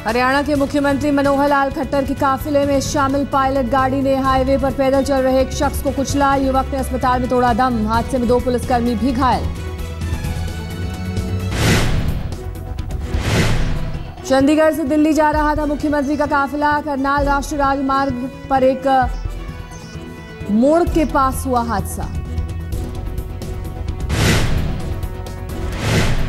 हरियाणा के मुख्यमंत्री मनोहर लाल खट्टर के काफिले में शामिल पायलट गाड़ी ने हाईवे पर पैदल चल रहे एक शख्स को कुचला। युवक ने अस्पताल में तोड़ा दम। हादसे में 2 पुलिसकर्मी भी घायल। चंडीगढ़ से दिल्ली जा रहा था मुख्यमंत्री का काफिला। करनाल राष्ट्रीय राजमार्ग पर एक मोड़ के पास हुआ हादसा।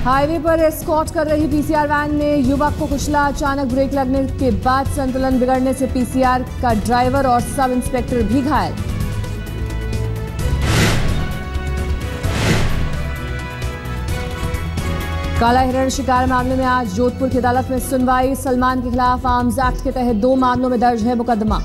हाईवे पर एस्कॉर्ट कर रही पीसीआर वैन ने युवक को कुचला। अचानक ब्रेक लगने के बाद संतुलन बिगड़ने से पीसीआर का ड्राइवर और सब इंस्पेक्टर भी घायल। काला हिरण शिकार मामले में आज जोधपुर की अदालत में सुनवाई। सलमान के खिलाफ आर्म्स एक्ट के तहत 2 मामलों में दर्ज है मुकदमा।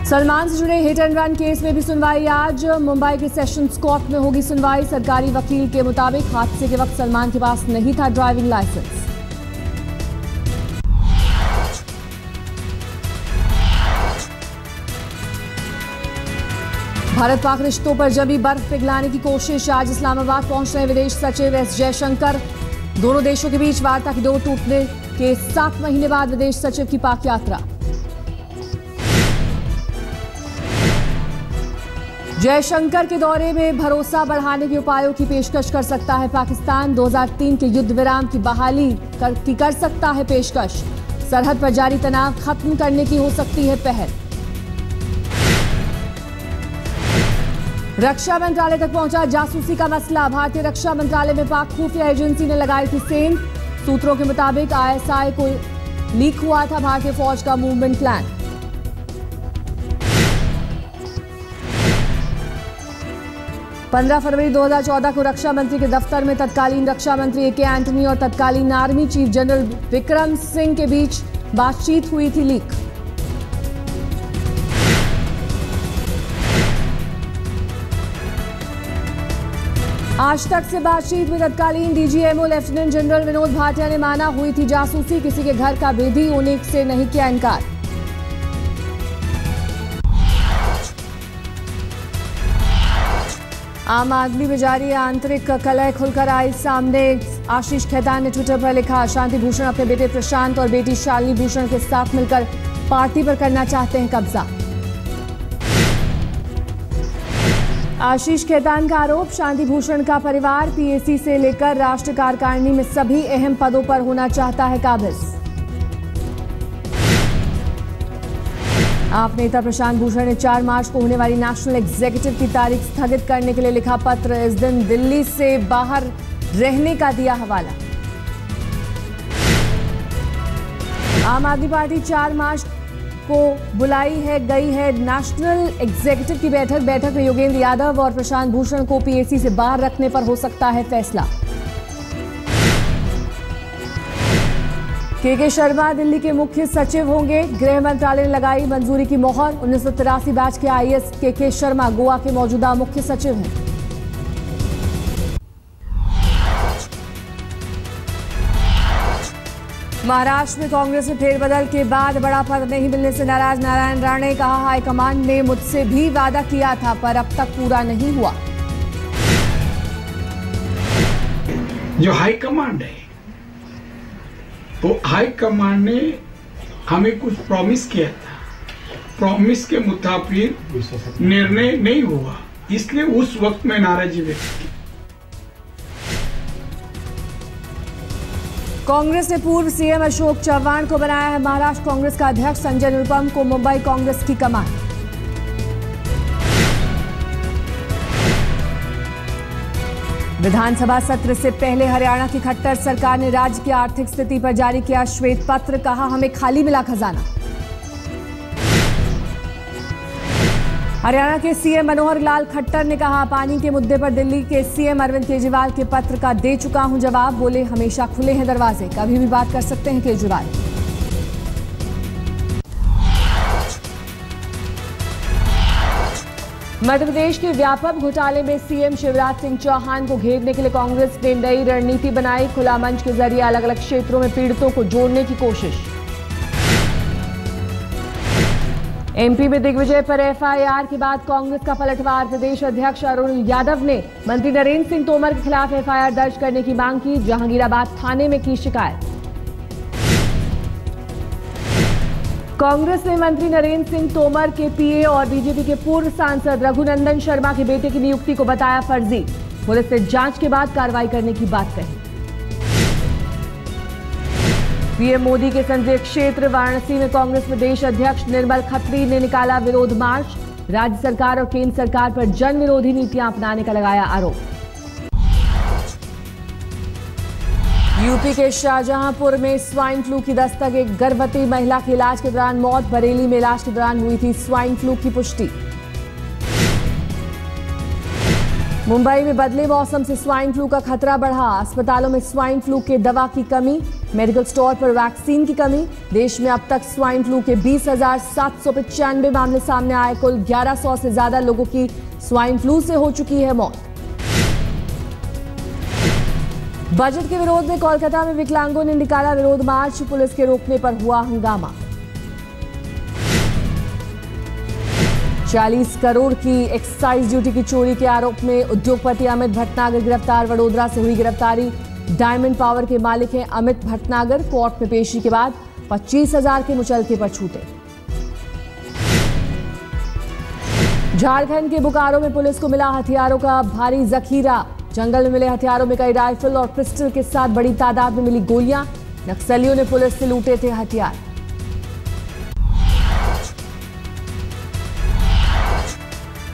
सलमान से जुड़े हिट एंड रन केस में भी सुनवाई आज। मुंबई के सेशंस कोर्ट में होगी सुनवाई। सरकारी वकील के मुताबिक हादसे के वक्त सलमान के पास नहीं था ड्राइविंग लाइसेंस। भारत पाक रिश्तों पर जमी बर्फ पिघलाने की कोशिश। आज इस्लामाबाद पहुंच रहे विदेश सचिव एस जयशंकर। दोनों देशों के बीच वार्ता की डोर टूटने के 7 महीने बाद विदेश सचिव की पाक यात्रा। जयशंकर के दौरे में भरोसा बढ़ाने के उपायों की पेशकश कर सकता है पाकिस्तान। 2003 के युद्ध विराम की बहाली कर सकता है पेशकश। सरहद पर जारी तनाव खत्म करने की हो सकती है पहल। रक्षा मंत्रालय तक पहुंचा जासूसी का मसला। भारतीय रक्षा मंत्रालय में पाक खुफिया एजेंसी ने लगाई थी सेंध। सूत्रों के मुताबिक आईएसआई को लीक हुआ था भारतीय फौज का मूवमेंट प्लान। पंद्रह फरवरी 2014 को रक्षा मंत्री के दफ्तर में तत्कालीन रक्षा मंत्री ए के एंटनी और तत्कालीन army chief general Vikram Singh के बीच बातचीत हुई थी लीक। आज तक से बातचीत में तत्कालीन DGMO lieutenant general Vinod Bhatia ने माना हुई थी जासूसी। किसी के घर का भेदी होने से नहीं किया इनकार। आम आदमी में जारी आंतरिक कलह खुलकर आई सामने। आशीष खेतान ने ट्विटर पर लिखा, शांति भूषण अपने बेटे प्रशांत और बेटी शालिनी भूषण के साथ मिलकर पार्टी पर करना चाहते हैं कब्जा। आशीष खेतान का आरोप, शांति भूषण का परिवार पीएसी से लेकर राष्ट्र कार्यकारिणी में सभी अहम पदों पर होना चाहता है काबिज। आप नेता प्रशांत भूषण ने 4 मार्च को होने वाली नेशनल एग्जीक्यूटिव की तारीख स्थगित करने के लिए लिखा पत्र। इस दिन दिल्ली से बाहर रहने का दिया हवाला। आम आदमी पार्टी 4 मार्च को बुलाई गई है नेशनल एग्जीक्यूटिव की बैठक में योगेंद्र यादव और प्रशांत भूषण को पीएसी से बाहर रखने पर हो सकता है फैसला। के शर्मा दिल्ली के मुख्य सचिव होंगे। गृह मंत्रालय ने लगाई मंजूरी की मोहर। 1983 बैच के आईएएस के शर्मा गोवा के मौजूदा मुख्य सचिव हैं। महाराष्ट्र में कांग्रेस में फेरबदल के बाद बड़ा पद नहीं मिलने से नाराज नारायण राणे। कहा, हाईकमान ने मुझसे भी वादा किया था पर अब तक पूरा नहीं हुआ। जो हाईकमांड है वो हाईकमांड ने हमें कुछ प्रॉमिस किया था, प्रॉमिस के मुताबिक निर्णय नहीं हुआ, इसलिए उस वक्त में नाराजगी व्यक्त की। कांग्रेस ने पूर्व सीएम अशोक चव्हाण को बनाया है महाराष्ट्र कांग्रेस का अध्यक्ष। संजय निरुपम को मुंबई कांग्रेस की कमान। विधानसभा सत्र से पहले हरियाणा की खट्टर सरकार ने राज्य की आर्थिक स्थिति पर जारी किया श्वेत पत्र। कहा, हमें खाली मिला खजाना। हरियाणा के सीएम मनोहर लाल खट्टर ने कहा, पानी के मुद्दे पर दिल्ली के सीएम अरविंद केजरीवाल के पत्र का दे चुका हूं जवाब। बोले, हमेशा खुले हैं दरवाजे, कभी भी बात कर सकते हैं केजरीवाल। मध्य प्रदेश के व्यापक घोटाले में सीएम शिवराज सिंह चौहान को घेरने के लिए कांग्रेस ने नई रणनीति बनाई। खुला मंच के जरिए अलग अलग क्षेत्रों में पीड़ितों को जोड़ने की कोशिश। एमपी में दिग्विजय पर एफआईआर के बाद कांग्रेस का पलटवार। प्रदेश अध्यक्ष अरुण यादव ने मंत्री नरेंद्र सिंह तोमर के खिलाफ एफआईआर दर्ज करने की मांग की। जहांगीराबाद थाने में की शिकायत। कांग्रेस ने मंत्री नरेंद्र सिंह तोमर के पीए और बीजेपी के पूर्व सांसद रघुनंदन शर्मा के बेटे की नियुक्ति को बताया फर्जी। पुलिस ने जांच के बाद कार्रवाई करने की बात कही। पीएम मोदी के संसदीय क्षेत्र वाराणसी में कांग्रेस प्रदेश अध्यक्ष निर्मल खत्री ने निकाला विरोध मार्च। राज्य सरकार और केंद्र सरकार पर जन विरोधी नीतियां अपनाने का लगाया आरोप। यूपी के शाहजहांपुर में स्वाइन फ्लू की दस्तक। एक गर्भवती महिला की इलाज के दौरान मौत। बरेली में इलाज के दौरान हुई थी स्वाइन फ्लू की पुष्टि। मुंबई में बदले मौसम से स्वाइन फ्लू का खतरा बढ़ा। अस्पतालों में स्वाइन फ्लू के दवा की कमी। मेडिकल स्टोर पर वैक्सीन की कमी। देश में अब तक स्वाइन फ्लू के 20,795 मामले सामने आए। कुल 1100 से ज्यादा लोगों की स्वाइन फ्लू से हो चुकी है मौत। बजट के विरोध में कोलकाता में विकलांगों ने निकाला विरोध मार्च। पुलिस के रोकने पर हुआ हंगामा। 40 करोड़ की एक्साइज ड्यूटी की चोरी के आरोप में उद्योगपति अमित भटनागर गिरफ्तार। वडोदरा से हुई गिरफ्तारी। डायमंड पावर के मालिक हैं अमित भटनागर। कोर्ट में पेशी के बाद 25,000 के मुचलके पर छूटे। झारखंड के बोकारो में पुलिस को मिला हथियारों का भारी जखीरा। जंगल में मिले हथियारों में कई राइफल और पिस्टल के साथ बड़ी तादाद में मिली गोलियां। नक्सलियों ने पुलिस से लूटे थे हथियार।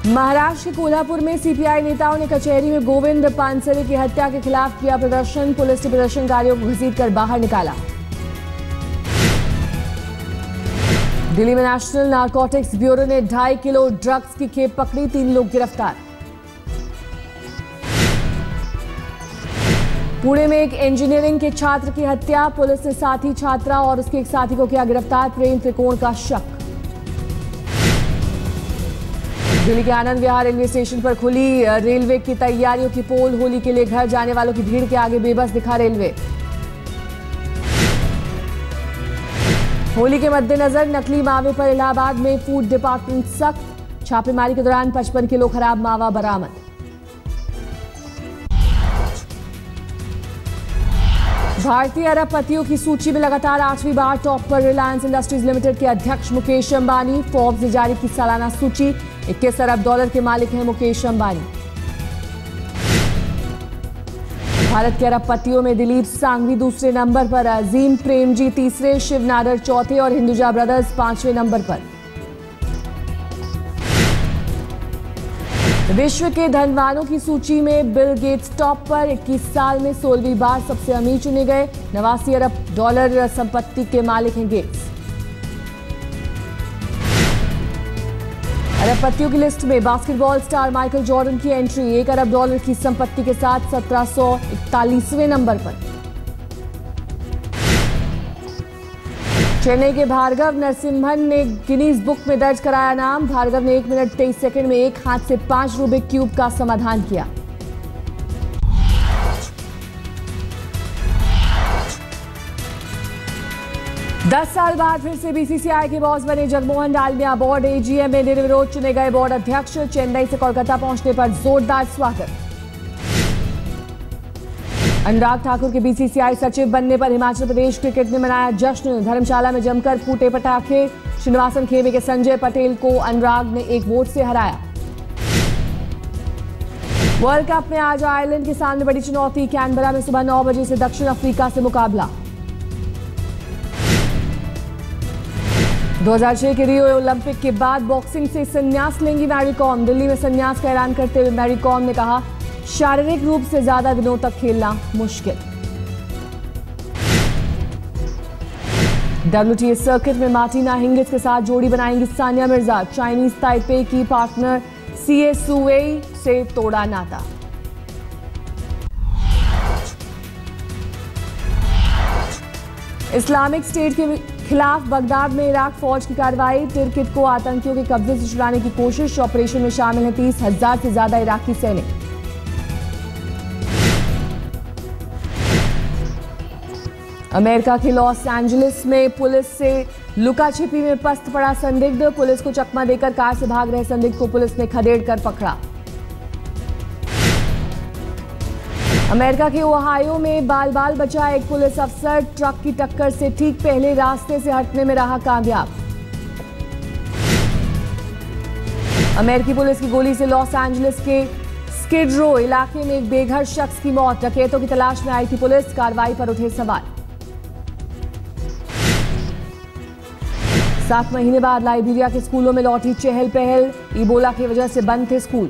महाराष्ट्र के कोल्हापुर में सीपीआई नेताओं ने कचहरी में गोविंद पानसरे की हत्या के खिलाफ किया प्रदर्शन। पुलिस ने प्रदर्शनकारियों को घसीटकर बाहर निकाला। दिल्ली में नेशनल नारकोटिक्स ब्यूरो ने 2.5 किलो ड्रग्स की खेप पकड़ी। 3 लोग गिरफ्तार। पुणे में एक इंजीनियरिंग के छात्र की हत्या। पुलिस ने साथी छात्रा और उसके एक साथी को किया गिरफ्तार। प्रेम त्रिकोण का शक। दिल्ली के आनंद विहार रेलवे स्टेशन पर खुली रेलवे की तैयारियों की पोल। होली के लिए घर जाने वालों की भीड़ के आगे बेबस दिखा रेलवे। होली के मद्देनजर नकली मावे पर इलाहाबाद में फूड डिपार्टमेंट सख्त। छापेमारी के दौरान 55 किलो खराब मावा बरामद। भारतीय अरबपतियों की सूची में लगातार 8वीं बार टॉप पर रिलायंस इंडस्ट्रीज लिमिटेड के अध्यक्ष मुकेश अंबानी। फोर्ब्स ने जारी की सालाना सूची। 21 अरब डॉलर के मालिक हैं मुकेश अंबानी। भारत के अरबपतियों में दिलीप सांघवी दूसरे नंबर पर। अजीम प्रेमजी तीसरे, शिव नाडर चौथे और हिंदुजा ब्रदर्स 5वें नंबर पर। विश्व के धनवानों की सूची में बिल गेट्स टॉप पर। 21 साल में 16वीं बार सबसे अमीर चुने गए। 89 अरब डॉलर संपत्ति के मालिक हैं गेट्स। अरबपतियों की लिस्ट में बास्केटबॉल स्टार माइकल जॉर्डन की एंट्री। 1 अरब डॉलर की संपत्ति के साथ 1741वें नंबर पर। चेन्नई के भार्गव नरसिम्हन ने गिनीज बुक में दर्ज कराया नाम। भार्गव ने 1 मिनट 23 सेकंड में एक हाथ से 5 रूबिक क्यूब का समाधान किया। दस साल बाद फिर से बीसीसीआई के बॉस बने जगमोहन डालमिया। बोर्ड एजीएम में निर्विरोध चुने गए बोर्ड अध्यक्ष। चेन्नई से कोलकाता पहुंचने पर जोरदार स्वागत। अनुराग ठाकुर के बीसीसीआई सचिव बनने पर हिमाचल प्रदेश क्रिकेट ने मनाया जश्न। धर्मशाला में जमकर फूटे पटाखे। श्रीनिवासन खेमे के संजय पटेल को अनुराग ने 1 वोट से हराया। वर्ल्ड कप में आज आयरलैंड के सामने बड़ी चुनौती। कैनबरा में सुबह 9 बजे से दक्षिण अफ्रीका से मुकाबला। 2006 के रियो ओलंपिक के बाद बॉक्सिंग से संन्यास लेंगी मैरी कॉम। दिल्ली में संन्यास का ऐलान करते हुए मैरी कॉम ने कहा, शारीरिक रूप से ज्यादा दिनों तक खेलना मुश्किल। WTA सर्किट में मार्टिना हिंगिस के साथ जोड़ी बनाएंगी सानिया मिर्जा। चाइनीज ताइपे की पार्टनर सीए सुवेई से तोड़ा नाता। इस्लामिक स्टेट के खिलाफ बगदाद में इराक फौज की कार्रवाई। तिरकिट को आतंकियों के कब्जे से छुड़ाने की कोशिश। ऑपरेशन में शामिल हैं 30,000 से ज्यादा इराकी सैनिक। अमेरिका के लॉस एंजलिस में पुलिस से लुका छिपी में पस्त पड़ा संदिग्ध, पुलिस को चकमा देकर कार से भाग रहे संदिग्ध को पुलिस ने खदेड़ कर पकड़ा। अमेरिका के ओहायो में बाल बाल बचा एक पुलिस अफसर, ट्रक की टक्कर से ठीक पहले रास्ते से हटने में रहा कामयाब। अमेरिकी पुलिस की गोली से लॉस एंजलिस के स्किड रो इलाके में एक बेघर शख्स की मौत, डकैतों की तलाश में आई थी पुलिस, कार्रवाई पर उठे सवाल। 7 महीने बाद लाइबेरिया के स्कूलों में लौटी चहल पहल, इबोला की वजह से बंद थे स्कूल।